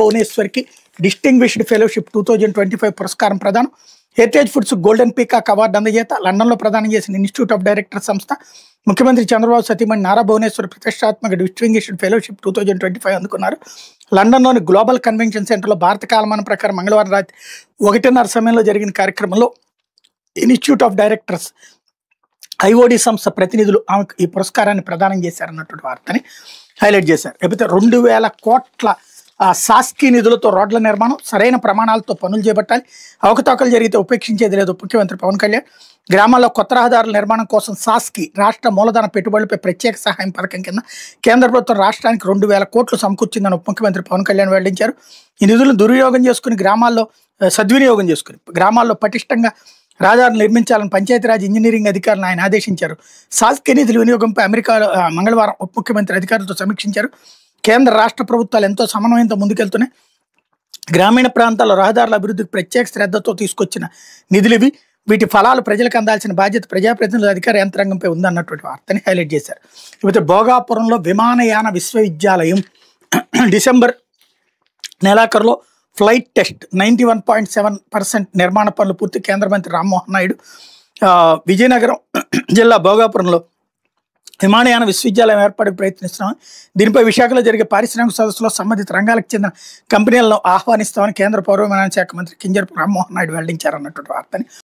భువనేశ్వర్కి distinguished fellowship 2025 పురస్కారం ప్రదానం. Heritage foods golden peacock award అందజేత లండన్లో ప్రదానం చేసిన ఇన్స్టిట్యూట్ ఆఫ్ డైరెక్టర్ సంస్థ ముఖ్యమంత్రి చంద్రబాబు సతీమణి నారా భువనేశ్వర్ ప్రతిష్టాత్మక డిస్టింగ్విష్డ్ ఫెలోషిప్ 2025 అందుకున్నారు. లండన్లోని గ్లోబల్ కన్వెన్షన్ సెంటర్లో భారత కాలమానం ప్రకారం మంగళవారం రాత్రి 1:30 సమయంలో జరిగిన కార్యక్రమంలో ఇన్స్టిట్యూట్ ఆఫ్ డైరెక్టర్స్ ఐఓడి సంస్థ ప్రతినిధులు ఆమెకు ఈ పురస్కారాన్ని ప్రదానం చేశారన్నటువంటి వార్తని హైలైట్ చేశారు. లేకపోతే 2,000 కోట్ల శాస్కీ నిధులతో రోడ్ల నిర్మాణం, సరైన ప్రమాణాలతో పనులు చేపట్టాలి, అవకతవకలు జరిగితే ఉపేక్షించేది లేదు ముఖ్యమంత్రి పవన్ కళ్యాణ్. గ్రామాల్లో కొత్త రహదారుల నిర్మాణం కోసం శాస్కీ రాష్ట్ర మూలధన పెట్టుబడులపై ప్రత్యేక సహాయం పథకం కింద కేంద్ర ప్రభుత్వం రాష్ట్రానికి 2,000 కోట్లు సమకూర్చిందని ఉప ముఖ్యమంత్రి పవన్ కళ్యాణ్ వెల్లడించారు. ఈ నిధులను దుర్వినియోగం చేసుకుని సద్వినియోగం చేసుకుని గ్రామాల్లో పటిష్టంగా రహదారులు నిర్మించాలని పంచాయతీరాజ్ ఇంజనీరింగ్ అధికారులను ఆయన ఆదేశించారు. శాసకీయ నిధుల వినియోగంపై అమెరికాలో మంగళవారం ఉప ముఖ్యమంత్రి అధికారులతో సమీక్షించారు. కేంద్ర రాష్ట్ర ప్రభుత్వాలు ఎంతో సమన్వయంతో ముందుకెళ్తున్నాయి. గ్రామీణ ప్రాంతాల్లో రహదారుల అభివృద్ధికి ప్రత్యేక శ్రద్ధతో తీసుకొచ్చిన నిధులివి. వీటి ఫలాలు ప్రజలకు అందాల్సిన బాధ్యత ప్రజాప్రతినిధుల అధికార యంత్రాంగంపై ఉందన్నటువంటి వార్తని హైలైట్ చేశారు. లేకపోతే భోగాపురంలో విమానయాన విశ్వవిద్యాలయం డిసెంబర్ నెలాఖరులో ఫ్లైట్ టెస్ట్ 91.7% నిర్మాణ పనులు పూర్తి. కేంద్ర మంత్రి రామ్మోహన్ నాయుడు విజయనగరం జిల్లా భోగాపురంలో విమానయాన విశ్వవిద్యాలయం ఏర్పాటుకు ప్రయత్నిస్తున్నామని, దీనిపై విశాఖలో జరిగే పారిశ్రామిక సదస్సులో సంబంధిత రంగాలకు చెందిన కంపెనీలను ఆహ్వానిస్తామని కేంద్ర పౌర విమానయాన శాఖ మంత్రి కింజరపు రామ్మోహన్ నాయుడు వెల్లడించారన్నటువంటి వార్తని